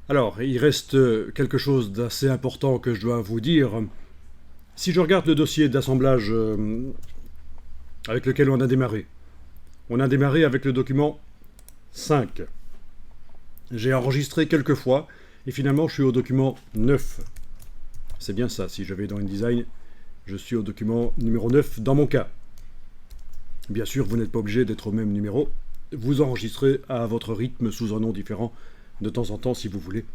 Alors, il reste quelque chose d'assez important que je dois vous dire. Si je regarde le dossier d'assemblage avec lequel on a démarré avec le document 5. J'ai enregistré quelques fois et finalement je suis au document 9. C'est bien ça, si je vais dans InDesign, je suis au document numéro 9 dans mon cas. Bien sûr, vous n'êtes pas obligé d'être au même numéro. Vous enregistrez à votre rythme sous un nom différent de temps en temps si vous voulez.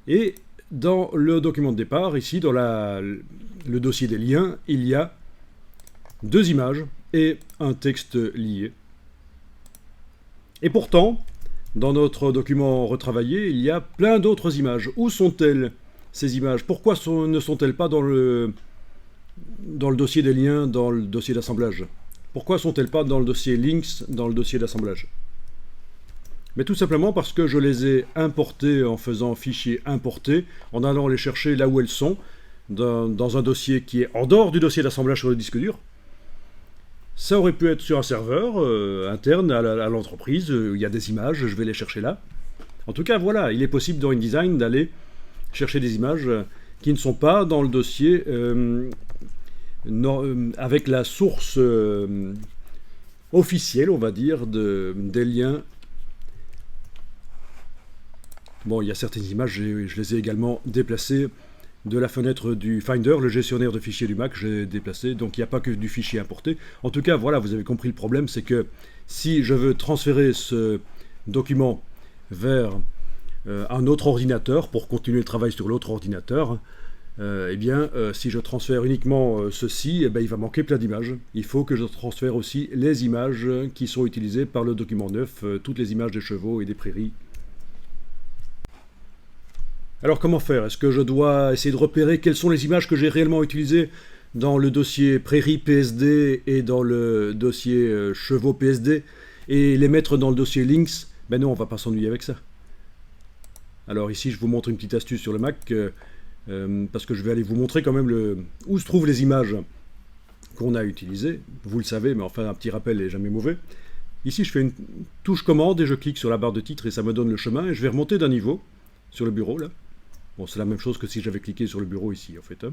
Et dans le document de départ, ici, dans le dossier des liens, il y a 2 images et un texte lié. Et pourtant, dans notre document retravaillé, il y a plein d'autres images. Où sont-elles, ces images? Pourquoi ne sont-elles pas dans le dossier des liens, dans le dossier d'assemblage? Pourquoi sont-elles pas dans le dossier links, dans le dossier d'assemblage? Mais tout simplement parce que je les ai importées en faisant fichier importer, en allant les chercher là où elles sont, dans un dossier qui est en dehors du dossier d'assemblage sur le disque dur. Ça aurait pu être sur un serveur interne à l'entreprise, il y a des images, je vais les chercher là. En tout cas, voilà, il est possible dans InDesign d'aller chercher des images qui ne sont pas dans le dossier avec la source officielle, on va dire, des liens. Bon, il y a certaines images, je les ai également déplacées de la fenêtre du Finder, le gestionnaire de fichiers du Mac, j'ai déplacé, donc il n'y a pas que du fichier importé. En tout cas, voilà, vous avez compris le problème, c'est que si je veux transférer ce document vers un autre ordinateur, pour continuer le travail sur l'autre ordinateur, si je transfère uniquement ceci, il va manquer plein d'images. Il faut que je transfère aussi les images qui sont utilisées par le document 9, toutes les images des chevaux et des prairies. Alors comment faire? Est-ce que je dois essayer de repérer quelles sont les images que j'ai réellement utilisées dans le dossier prairie PSD et dans le dossier chevaux PSD et les mettre dans le dossier links? Ben non, on va pas s'ennuyer avec ça. Alors ici, je vous montre une petite astuce sur le Mac, parce que je vais aller vous montrer quand même où se trouvent les images qu'on a utilisées. Vous le savez, mais enfin un petit rappel n'est jamais mauvais. Ici, je fais une touche commande et je clique sur la barre de titre et ça me donne le chemin et je vais remonter d'un niveau sur le bureau là. Bon, c'est la même chose que si j'avais cliqué sur le bureau ici, en fait.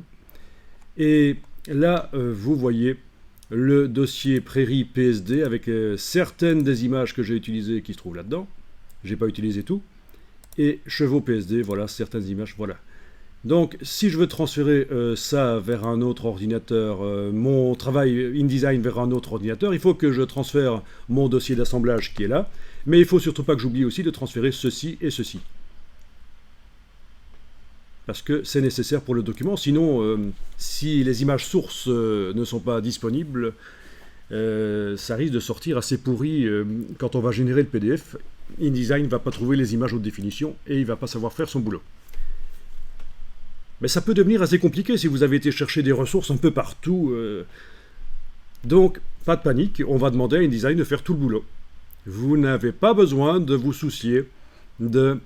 Et là, vous voyez le dossier Prairie PSD avec certaines des images que j'ai utilisées qui se trouvent là-dedans. J'ai pas utilisé tout. Et Chevaux PSD, voilà, certaines images, voilà. Donc, si je veux transférer ça vers un autre ordinateur, mon travail InDesign vers un autre ordinateur, il faut que je transfère mon dossier d'assemblage qui est là. Mais il faut surtout pas que j'oublie aussi de transférer ceci et ceci. Parce que c'est nécessaire pour le document. Sinon, si les images sources ne sont pas disponibles, ça risque de sortir assez pourri quand on va générer le PDF. InDesign ne va pas trouver les images haute définition et il ne va pas savoir faire son boulot. Mais ça peut devenir assez compliqué si vous avez été chercher des ressources un peu partout. Donc, pas de panique, on va demander à InDesign de faire tout le boulot. Vous n'avez pas besoin de vous soucier de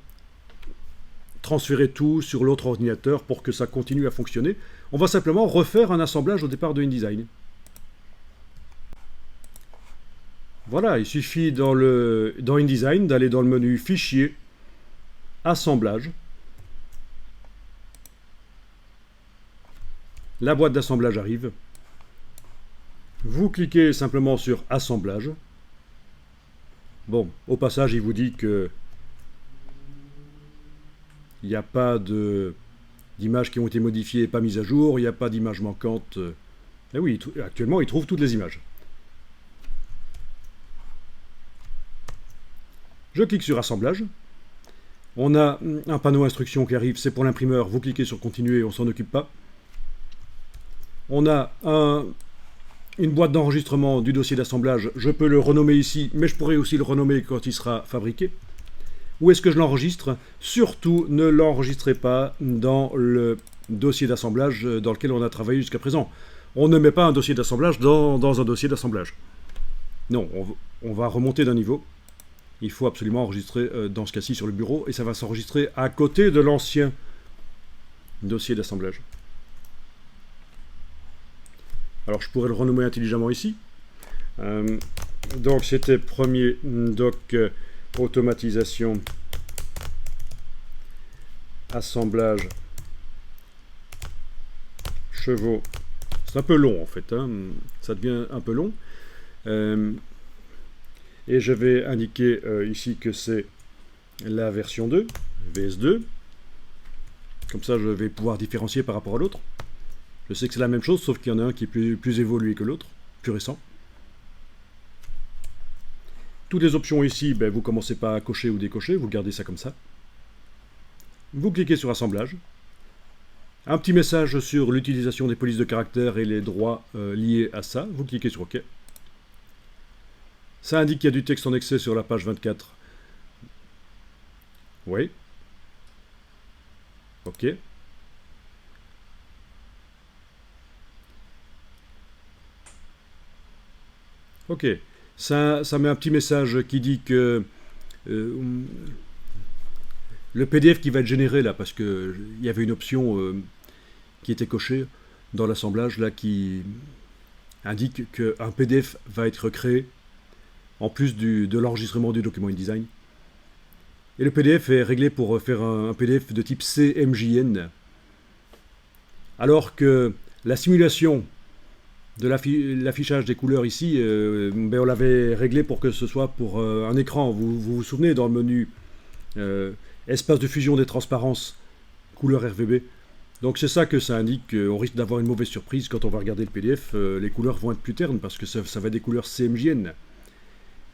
transférer tout sur l'autre ordinateur pour que ça continue à fonctionner. On va simplement refaire un assemblage au départ de InDesign. Voilà, il suffit dans InDesign d'aller dans le menu Fichier, Assemblage. La boîte d'assemblage arrive. Vous cliquez simplement sur Assemblage. Bon, au passage, il vous dit que il n'y a pas d'images qui ont été modifiées et pas mises à jour, il n'y a pas d'images manquantes. Et oui, actuellement, il trouve toutes les images. Je clique sur Assemblage. On a un panneau instruction qui arrive, c'est pour l'imprimeur. Vous cliquez sur Continuer, on s'en occupe pas. On a une boîte d'enregistrement du dossier d'assemblage. Je peux le renommer ici, mais je pourrais aussi le renommer quand il sera fabriqué. Où est-ce que je l'enregistre? Surtout, ne l'enregistrez pas dans le dossier d'assemblage dans lequel on a travaillé jusqu'à présent. On ne met pas un dossier d'assemblage dans un dossier d'assemblage. Non, on va remonter d'un niveau. Il faut absolument enregistrer dans ce cas-ci sur le bureau et ça va s'enregistrer à côté de l'ancien dossier d'assemblage. Alors je pourrais le renommer intelligemment ici. Donc c'était premier doc automatisation assemblage chevaux. C'est un peu long en fait, hein. Ça devient un peu long. Et je vais indiquer ici que c'est la version 2, VS2. Comme ça, je vais pouvoir différencier par rapport à l'autre. Je sais que c'est la même chose, sauf qu'il y en a un qui est plus évolué que l'autre, plus récent. Toutes les options ici, ben, vous ne commencez pas à cocher ou décocher, vous gardez ça comme ça. Vous cliquez sur Assemblage. Un petit message sur l'utilisation des polices de caractère et les droits liés à ça. Vous cliquez sur OK. Ça indique qu'il y a du texte en excès sur la page 24. Oui. OK. OK. Ça met un petit message qui dit que le PDF qui va être généré là, parce qu'il y avait une option qui était cochée dans l'assemblage là qui indique qu'un PDF va être créé en plus de l'enregistrement du document InDesign. Et le PDF est réglé pour faire un PDF de type CMJN. Alors que la simulation de l'affichage des couleurs ici, ben on l'avait réglé pour que ce soit pour un écran. Vous souvenez dans le menu espace de fusion des transparences, couleur RVB. Donc c'est ça que ça indique, on risque d'avoir une mauvaise surprise quand on va regarder le PDF, les couleurs vont être plus ternes parce que ça va être des couleurs CMJN.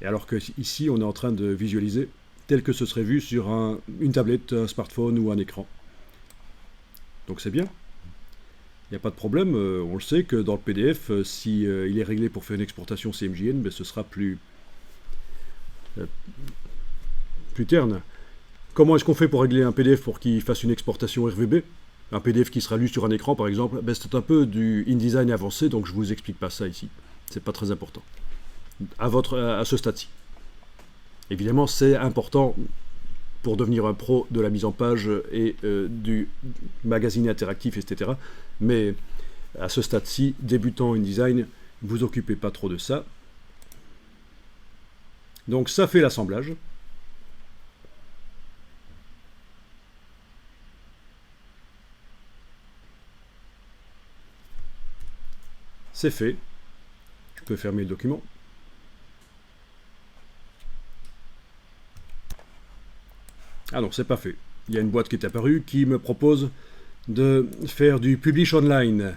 Et alors que ici on est en train de visualiser tel que ce serait vu sur une tablette, un smartphone ou un écran. Donc c'est bien. Il n'y a pas de problème, on le sait que dans le PDF, si il est réglé pour faire une exportation CMJN, ben, ce sera plus terne. Comment est-ce qu'on fait pour régler un PDF pour qu'il fasse une exportation RVB? Un PDF qui sera lu sur un écran par exemple, ben, c'est un peu du InDesign avancé, donc je ne vous explique pas ça ici. C'est pas très important. À ce stade-ci. Évidemment, c'est important pour devenir un pro de la mise en page et du magazine interactif, etc. Mais à ce stade-ci, débutant InDesign, ne vous occupez pas trop de ça. Donc ça fait l'assemblage. C'est fait. Je peux fermer le document. Ah non, c'est pas fait. Il y a une boîte qui est apparue qui me propose de faire du Publish Online,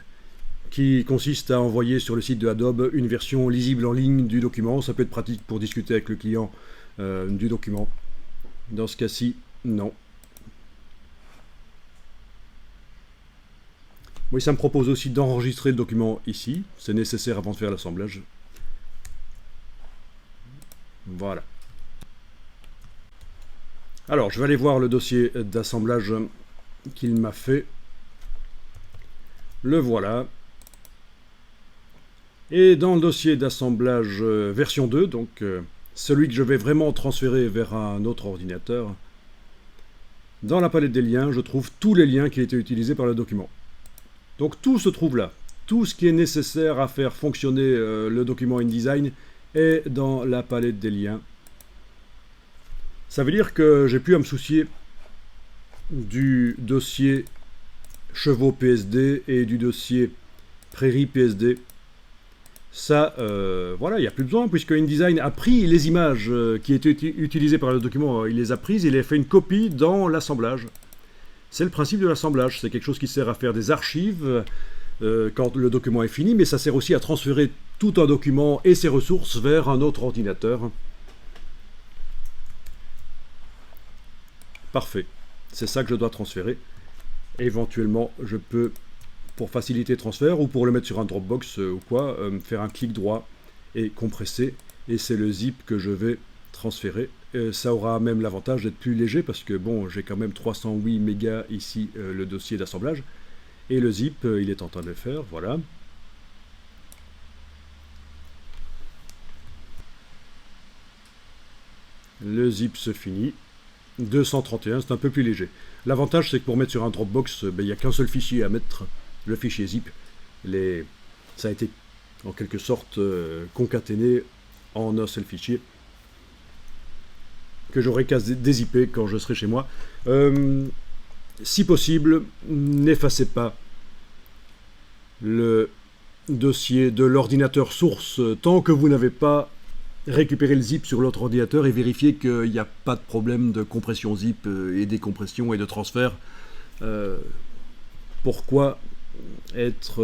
qui consiste à envoyer sur le site de Adobe une version lisible en ligne du document. Ça peut être pratique pour discuter avec le client du document. Dans ce cas-ci, non. Oui, ça me propose aussi d'enregistrer le document ici. C'est nécessaire avant de faire l'assemblage. Voilà. Alors, je vais aller voir le dossier d'assemblage qu'il m'a fait. Le voilà. Et dans le dossier d'assemblage version 2, donc celui que je vais vraiment transférer vers un autre ordinateur, dans la palette des liens, je trouve tous les liens qui ont été utilisés par le document. Donc tout se trouve là. Tout ce qui est nécessaire à faire fonctionner le document InDesign est dans la palette des liens. Ça veut dire que j'ai plus à me soucier du dossier chevaux PSD et du dossier prairie PSD. Ça, voilà, il n'y a plus besoin, puisque InDesign a pris les images qui étaient utilisées par le document, il les a prises, il a fait une copie dans l'assemblage. C'est le principe de l'assemblage, c'est quelque chose qui sert à faire des archives quand le document est fini, mais ça sert aussi à transférer tout un document et ses ressources vers un autre ordinateur. Parfait, c'est ça que je dois transférer. Éventuellement, je peux, pour faciliter le transfert ou pour le mettre sur un Dropbox ou quoi, faire un clic droit et compresser, et c'est le zip que je vais transférer. Ça aura même l'avantage d'être plus léger parce que bon, j'ai quand même 308 mégas ici le dossier d'assemblage, et le zip, il est en train de le faire, voilà. Le zip se finit. 231, c'est un peu plus léger. L'avantage, c'est que pour mettre sur un Dropbox, il n'y a qu'un seul fichier à mettre, le fichier zip. Ça a été en quelque sorte concaténé en un seul fichier que j'aurai qu'à dézipper quand je serai chez moi. si possible, n'effacez pas le dossier de l'ordinateur source tant que vous n'avez pas récupéré le zip sur l'autre ordinateur et vérifier qu'il n'y a pas de problème de compression zip et décompression et de transfert. Pourquoi être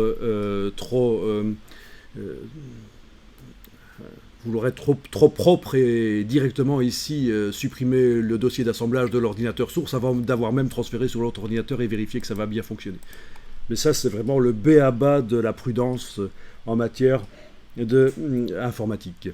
vouloir être trop propre et directement ici supprimer le dossier d'assemblage de l'ordinateur source avant d'avoir même transféré sur l'autre ordinateur et vérifier que ça va bien fonctionner. Mais ça, c'est vraiment le b.a.-ba de la prudence en matière d'informatique.